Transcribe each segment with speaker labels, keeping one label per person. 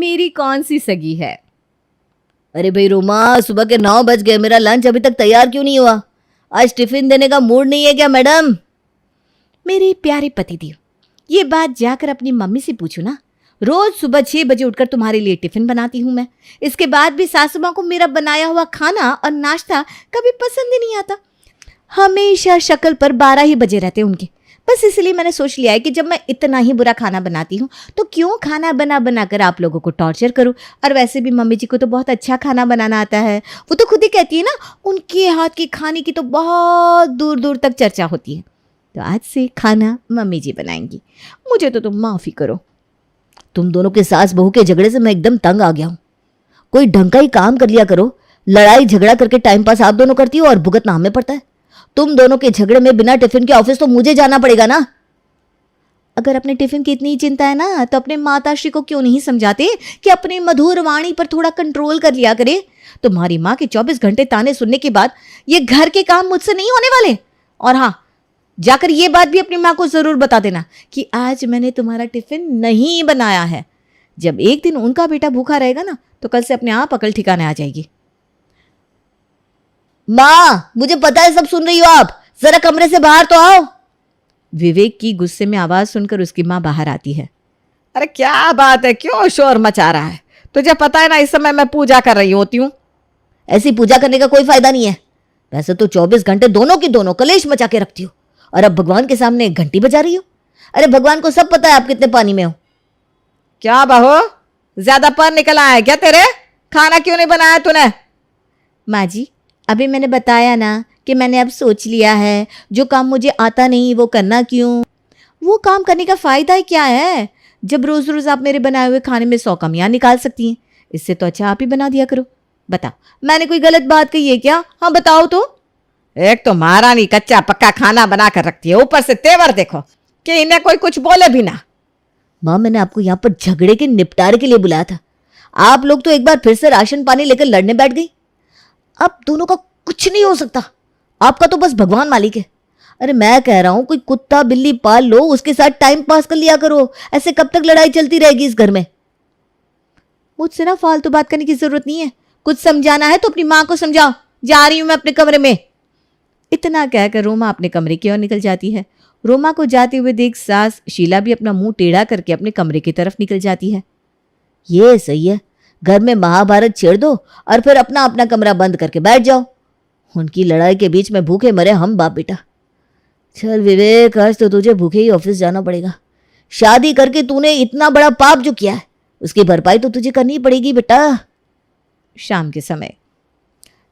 Speaker 1: मेरी कौन सी सगी है।
Speaker 2: अरे भाई रोमा, सुबह के 9 बज गए, मेरा लंच अभी तक तैयार क्यों नहीं हुआ? आज टिफिन देने का मूड नहीं है क्या मैडम?
Speaker 1: मेरे प्यारे पतिदेव, ये बात जाकर अपनी मम्मी से पूछो ना। रोज सुबह 6 बजे उठकर तुम्हारे लिए टिफिन बनाती हूँ मैं। इसके बाद भी सासू माँ को मेरा बनाया हुआ खाना और नाश्ता कभी पसंद ही नहीं आता। हमेशा शक्ल पर 12 ही बजे रहते उनके। बस इसलिए मैंने सोच लिया है कि जब मैं इतना ही बुरा खाना बनाती हूँ तो क्यों खाना बना बना कर आप लोगों को टॉर्चर करूँ। और वैसे भी मम्मी जी को तो बहुत अच्छा खाना बनाना आता है। वो तो खुद ही कहती है ना, उनके हाथ के खाने की तो बहुत दूर दूर तक चर्चा होती है। तो आज से खाना मम्मी जी बनाएंगी। मुझे तो तुम माफ़ी करो।
Speaker 2: तुम दोनों के सास बहू के झगड़े से मैं एकदम तंग आ गया हूँ। कोई ढंग का ही काम कर लिया करो। लड़ाई झगड़ा करके टाइम पास आप दोनों करती हो और भुगतना हमें पड़ता है। तुम दोनों के झगड़े में बिना टिफिन के ऑफिस तो मुझे जाना पड़ेगा ना।
Speaker 1: अगर अपने टिफिन की इतनी चिंता है ना तो अपने माताश्री को क्यों नहीं समझाते कि अपनी मधुर वाणी पर थोड़ा कंट्रोल कर लिया करे। तुम्हारी माँ के 24 घंटे ताने सुनने के बाद ये घर के काम मुझसे नहीं होने वाले। और हाँ, जाकर ये बात भी अपनी माँ को जरूर बता देना कि आज मैंने तुम्हारा टिफिन नहीं बनाया है। जब एक दिन उनका बेटा भूखा रहेगा ना तो कल से अपने आप अकल ठिकाने आ जाएगी।
Speaker 2: माँ, मुझे पता है सब सुन रही हो आप, जरा कमरे से बाहर तो आओ।
Speaker 1: विवेक की गुस्से में आवाज सुनकर उसकी माँ बाहर आती है। अरे क्या बात है, क्यों शोर मचा रहा है? तुझे पता है ना इस समय मैं पूजा कर रही होती हूँ।
Speaker 2: ऐसी पूजा करने का कोई फायदा नहीं है। वैसे तो 24 घंटे दोनों की दोनों कलेश मचा के रखती हो और अब भगवान के सामने एक घंटी बजा रही हो। अरे भगवान को सब पता है आप कितने पानी में हो।
Speaker 1: क्या बहू, ज्यादा पर निकल आया क्या तेरे? खाना क्यों नहीं बनाया तूने? माँ जी, अभी मैंने बताया ना कि मैंने अब सोच लिया है जो काम मुझे आता नहीं वो करना क्यों। वो काम करने का फायदा ही क्या है जब रोज रोज आप मेरे बनाए हुए खाने में 100 कमियां निकाल सकती हैं। इससे तो अच्छा आप ही बना दिया करो। बताओ, मैंने कोई गलत बात कही है क्या? हाँ बताओ तो। एक तो महारानी कच्चा पक्का खाना बना कर रखती है, ऊपर से तेवर देखो कि इन्हें कोई कुछ बोले भी ना।
Speaker 2: माँ, मैंने आपको यहाँ पर झगड़े के निपटारे के लिए बुलाया था। आप लोग तो एक बार फिर से राशन पानी लेकर लड़ने बैठ गई। अब दोनों का कुछ नहीं हो सकता। आपका तो बस भगवान मालिक है। अरे मैं कह रहा हूं कोई कुत्ता बिल्ली पाल लो, उसके साथ टाइम पास कर लिया करो। ऐसे कब तक लड़ाई चलती रहेगी इस घर में?
Speaker 1: मुझसे ना फालतू बात करने की जरूरत नहीं है। कुछ समझाना है तो अपनी माँ को समझाओ। जा रही हूं मैं अपने कमरे में। इतना कहकर रोमा अपने कमरे की ओर निकल जाती है। रोमा को जाते हुए देख सास शीला भी अपना मुंह टेढ़ा करके अपने कमरे की तरफ निकल जाती है।
Speaker 2: ये सही है, घर में महाभारत छेड़ दो और फिर अपना अपना कमरा बंद करके बैठ जाओ। उनकी लड़ाई के बीच में भूखे मरे हम बाप बेटा। चल विवेक, आज तो तुझे भूखे ही ऑफिस जाना पड़ेगा। शादी करके तूने इतना बड़ा पाप जो किया है उसकी भरपाई तो तुझे करनी पड़ेगी बेटा। शाम के समय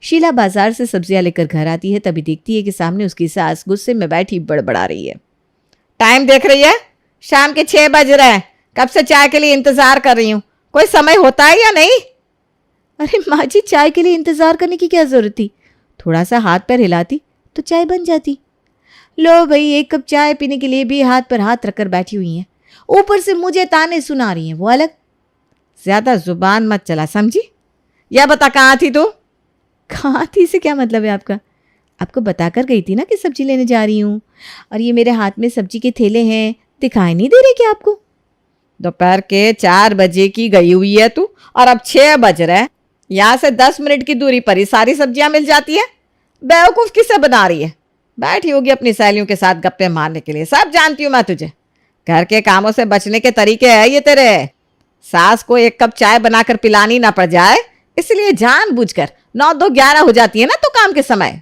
Speaker 2: शीला बाजार से सब्जियां लेकर घर आती है। तभी देखती है कि सामने उसकी सास गुस्से में बैठी बड़बड़ा रही है। टाइम देख रही है? शाम के 6 बज रहे हैं। कब से चाय के लिए इंतजार कर रही हूँ। कोई समय होता है या नहीं? अरे माँ जी, चाय के लिए इंतजार करने की क्या जरूरत थी? थोड़ा सा हाथ पैर हिलाती तो चाय बन जाती। लो भाई, एक कप चाय पीने के लिए भी हाथ पर हाथ रखकर बैठी हुई हैं। ऊपर से मुझे ताने सुना रही हैं, वो अलग। ज्यादा जुबान मत चला, समझी? या बता, कहाँ थी तू? कहाँ थी से क्या मतलब है आपका? आपको बताकर गई थी ना कि सब्जी लेने जा रही हूँ। और ये मेरे हाथ में सब्जी के थैले हैं, दिखाई नहीं दे रहे क्या आपको? दोपहर के 4 बजे की गई हुई है तू और अब 6 बज रहे हैं। यहाँ से 10 मिनट की दूरी पर ही सारी सब्जियां मिल जाती है। बेवकूफ किसे बना रही है? बैठी होगी अपनी सहेलियों के साथ गप्पे मारने के लिए। सब जानती हूँ मैं तुझे। घर के कामों से बचने के तरीके है ये तेरे। सास को 1 कप चाय बनाकर पिलानी ना पड़ जाए, इसलिए जानबूझकर 9 2 11 हो जाती है ना तो काम के समय।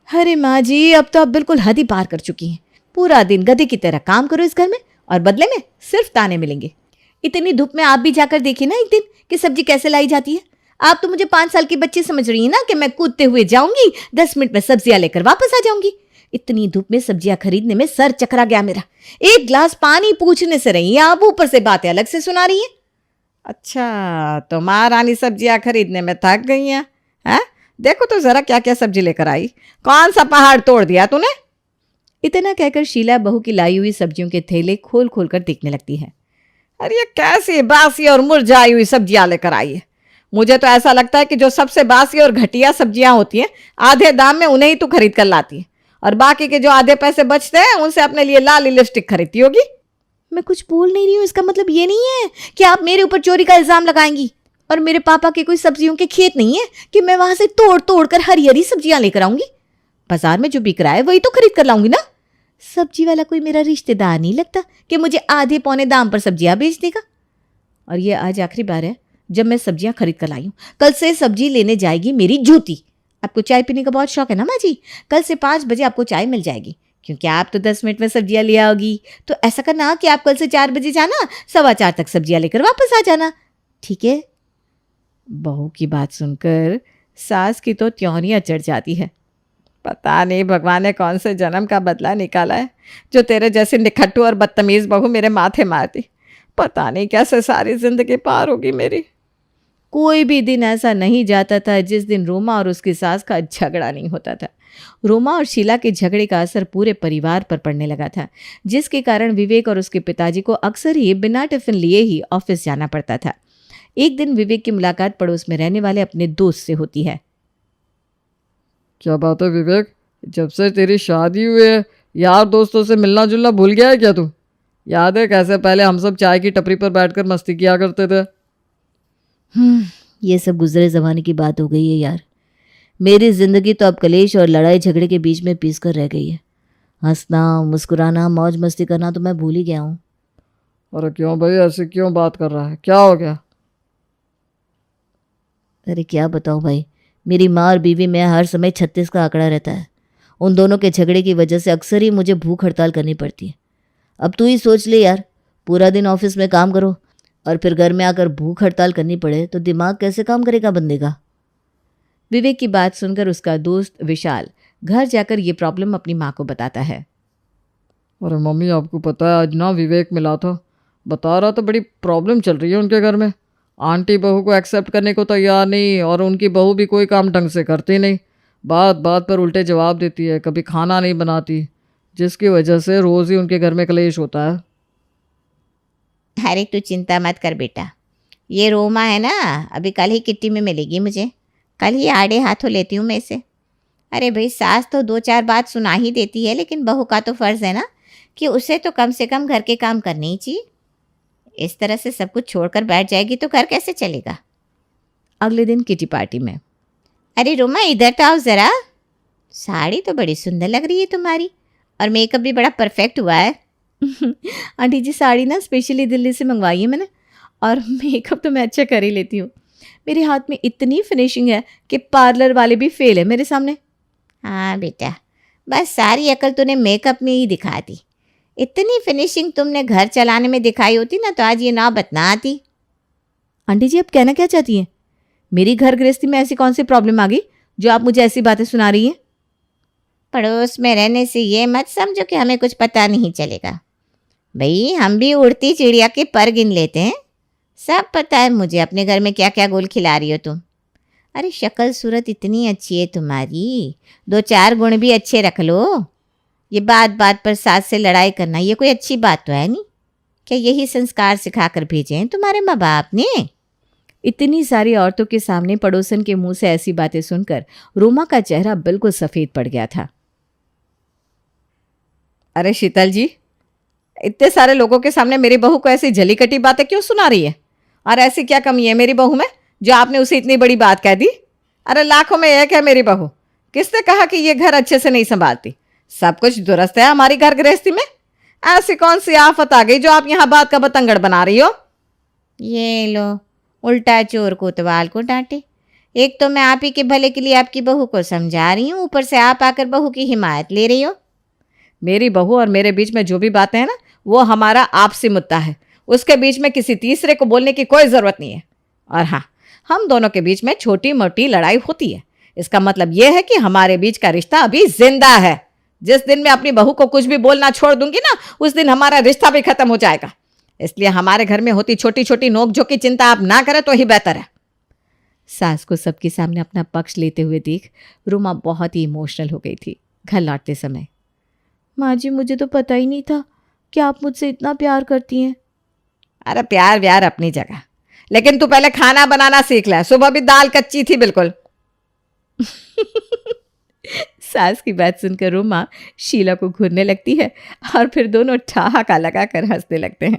Speaker 2: अरे माँ जी, अब तो आप बिल्कुल हद ही पार कर चुकी हैं। पूरा दिन गधे की तरह काम करो इस घर में और बदले में सिर्फ ताने मिलेंगे। इतनी धूप में आप भी जाकर देखिए ना एक दिन कि सब्जी कैसे लाई जाती है। आप तो मुझे 5 साल की बच्ची समझ रही है ना कि मैं कूदते हुए जाऊंगी, 10 मिनट में सब्जियां लेकर वापस आ जाऊंगी। इतनी धूप में सब्जियां खरीदने में सर चकरा गया मेरा। 1 गिलास पानी पूछने से रही, आप ऊपर से बातें अलग से सुना रही हैं। अच्छा, तो महारानी सब्जियां खरीदने में थक गई हैं? देखो तो जरा क्या क्या सब्जी लेकर आई। कौन सा पहाड़ तोड़ दिया तूने? इतना कहकर शीला बहू की लाई हुई सब्जियों के थैले खोल खोल कर देखने लगती है। अरे ये कैसी बासी और मुरझाई हुई सब्जियां लेकर आई है। मुझे तो ऐसा लगता है कि जो सबसे बासी और घटिया सब्जियां होती हैं, आधे दाम में उन्हें ही तू खरीद कर लाती है और बाकी के जो आधे पैसे बचते हैं उनसे अपने लिए लाल लिपस्टिक खरीदती होगी।
Speaker 1: मैं कुछ बोल नहीं रही हूँ, इसका मतलब ये नहीं है कि आप मेरे ऊपर चोरी का इल्जाम लगाएंगी। और मेरे पापा के कोई सब्जियों के खेत नहीं है कि मैं वहां से तोड़ तोड़ कर हरी हरी सब्जियां लेकर आऊंगी। बाजार में जो बिक रहा है वही तो खरीद कर लाऊंगी ना। सब्जी वाला कोई मेरा रिश्तेदार नहीं लगता कि मुझे आधे पौने दाम पर सब्जियां बेच देगा। और ये आज आखिरी बार है जब मैं सब्जियां खरीद कर लाई हूँ। कल से सब्जी लेने जाएगी मेरी जूती। आपको चाय पीने का बहुत शौक है ना माँ जी? कल से 5 बजे आपको चाय मिल जाएगी, क्योंकि आप तो 10 मिनट में सब्जियां ले आओगी। तो ऐसा करना कि आप कल से 4 बजे जाना, 4:15 तक सब्जियां लेकर वापस आ जाना, ठीक है? बहू की बात सुनकर सास की तो त्योरियां चढ़ जाती है। पता नहीं भगवान ने कौन से जन्म का बदला निकाला है जो तेरे जैसे निखट्टू और बदतमीज बहू मेरे माथे मारती। पता नहीं कैसे सारी जिंदगी पार होगी मेरी। कोई भी दिन ऐसा नहीं जाता था जिस दिन रोमा और उसकी सास का झगड़ा नहीं होता था। रोमा और शीला के झगड़े का असर पूरे परिवार पर पड़ने लगा था, जिसके कारण विवेक और उसके पिताजी को अक्सर ही बिना टिफिन लिए ही ऑफिस जाना पड़ता था। एक दिन विवेक की मुलाकात पड़ोस में रहने वाले अपने दोस्त से होती है।
Speaker 3: क्या बात है विवेक, जब से तेरी शादी हुई है यार दोस्तों से मिलना जुलना भूल गया है क्या तू? याद है कैसे पहले हम सब चाय की टपरी पर बैठकर मस्ती किया करते थे?
Speaker 2: ये सब गुजरे ज़माने की बात हो गई है यार। मेरी ज़िंदगी तो अब कलेश और लड़ाई झगड़े के बीच में पीस कर रह गई है। हंसना, मुस्कुराना, मौज मस्ती करना तो मैं भूल ही गया हूँ।
Speaker 3: अरे क्यों भाई, ऐसे क्यों बात कर रहा है? क्या हो गया?
Speaker 2: अरे क्या बताऊँ भाई, मेरी माँ और बीवी में हर समय 36 का आंकड़ा रहता है। उन दोनों के झगड़े की वजह से अक्सर ही मुझे भूख हड़ताल करनी पड़ती है। अब तू ही सोच ले यार, पूरा दिन ऑफिस में काम करो और फिर घर में आकर भूख हड़ताल करनी पड़े तो दिमाग कैसे काम करेगा बंदे का।
Speaker 1: विवेक की बात सुनकर उसका दोस्त विशाल घर जाकर ये प्रॉब्लम अपनी माँ को बताता है।
Speaker 3: अरे मम्मी, आपको पता है आज ना विवेक मिला था, बता रहा था बड़ी प्रॉब्लम चल रही है उनके घर में। आंटी बहू को एक्सेप्ट करने को तैयार नहीं और उनकी बहू भी कोई काम ढंग से करती नहीं, बात बात पर उल्टे जवाब देती है, कभी खाना नहीं बनाती, जिसकी वजह से रोज़ ही उनके घर में कलेश होता है।
Speaker 1: अरे तू चिंता मत कर बेटा, ये रोमा है ना, अभी कल ही किट्टी में मिलेगी मुझे, कल ही आड़े हाथों लेती हूँ मैं इसे। अरे भाई सास तो 2-4 बात सुना ही देती है, लेकिन बहू का तो फ़र्ज़ है ना कि उसे तो कम से कम घर के काम करने ही चाहिए। इस तरह से सब कुछ छोड़कर बैठ जाएगी तो घर कैसे चलेगा। अगले दिन किटी पार्टी में, अरे रोमा इधर तो आओ ज़रा, साड़ी तो बड़ी सुंदर लग रही है तुम्हारी और मेकअप भी बड़ा परफेक्ट हुआ है। आंटी जी साड़ी ना स्पेशली दिल्ली से मंगवाई है मैंने, और मेकअप तो मैं अच्छा कर ही लेती हूँ। मेरे हाथ में इतनी फिनिशिंग है कि पार्लर वाले भी फेल है मेरे सामने। हाँ बेटा, बस सारी अकल तूने मेकअप में ही दिखा दी। इतनी फिनिशिंग तुमने घर चलाने में दिखाई होती ना तो आज ये नौबत ना आती। आंटी जी आप कहना क्या चाहती हैं? मेरी घर गृहस्थी में ऐसी कौन सी प्रॉब्लम आ गई जो आप मुझे ऐसी बातें सुना रही हैं? पड़ोस में रहने से ये मत समझो कि हमें कुछ पता नहीं चलेगा। भाई हम भी उड़ती चिड़िया के पर गिन लेते हैं, सब पता है मुझे अपने घर में क्या क्या गोल खिला रही हो तुम। अरे शक्ल सूरत इतनी अच्छी है तुम्हारी, 2-4 गुण भी अच्छे रख लो। ये बात बात पर सास से लड़ाई करना ये कोई अच्छी बात तो है नहीं। क्या यही संस्कार सिखाकर भेजे हैं तुम्हारे माँ बाप ने? इतनी सारी औरतों के सामने पड़ोसन के मुंह से ऐसी बातें सुनकर रोमा का चेहरा बिल्कुल सफ़ेद पड़ गया था। अरे शीतल जी, इतने सारे लोगों के सामने मेरी बहू को ऐसी जली कटी बातें क्यों सुना रही है? और ऐसी क्या कमी है मेरी बहू में जो आपने उसे इतनी बड़ी बात कह दी? अरे लाखों में एक है मेरी बहू, किसने कहा कि ये घर अच्छे से नहीं संभालती? सब कुछ दुरुस्त है हमारी घर गृहस्थी में। ऐसी कौन सी आफत आ गई जो आप यहाँ बात का बतंगड़ बना रही हो? ये लो, उल्टा चोर कोतवाल को डांटे। एक तो मैं आप ही के भले के लिए आपकी बहू को समझा रही हूँ, ऊपर से आप आकर बहू की हिमायत ले रही हो। मेरी बहू और मेरे बीच में जो भी बातें हैं ना, वो हमारा आपसी मुद्दा है, उसके बीच में किसी तीसरे को बोलने की कोई ज़रूरत नहीं है। और हाँ, हम दोनों के बीच में छोटी मोटी लड़ाई होती है, इसका मतलब यह है कि हमारे बीच का रिश्ता अभी जिंदा है। जिस दिन मैं अपनी बहू को कुछ भी बोलना छोड़ दूंगी ना, उस दिन हमारा रिश्ता भी खत्म हो जाएगा। इसलिए हमारे घर में होती छोटी छोटी नोकझोंक की चिंता आप ना करें तो ही बेहतर है। सास को सबके सामने अपना पक्ष लेते हुए देख रोमा बहुत ही इमोशनल हो गई थी। घर लौटते समय, माँ जी मुझे तो पता ही नहीं था कि आप मुझसे इतना प्यार करती हैं। अरे प्यार व्यार अपनी जगह, लेकिन तू पहले खाना बनाना सीख ले। सुबह भी दाल कच्ची थी बिल्कुल। सास की बात सुनकर रोमा शीला को घूरने लगती है और फिर दोनों ठहाका लगाकर हंसने लगते हैं।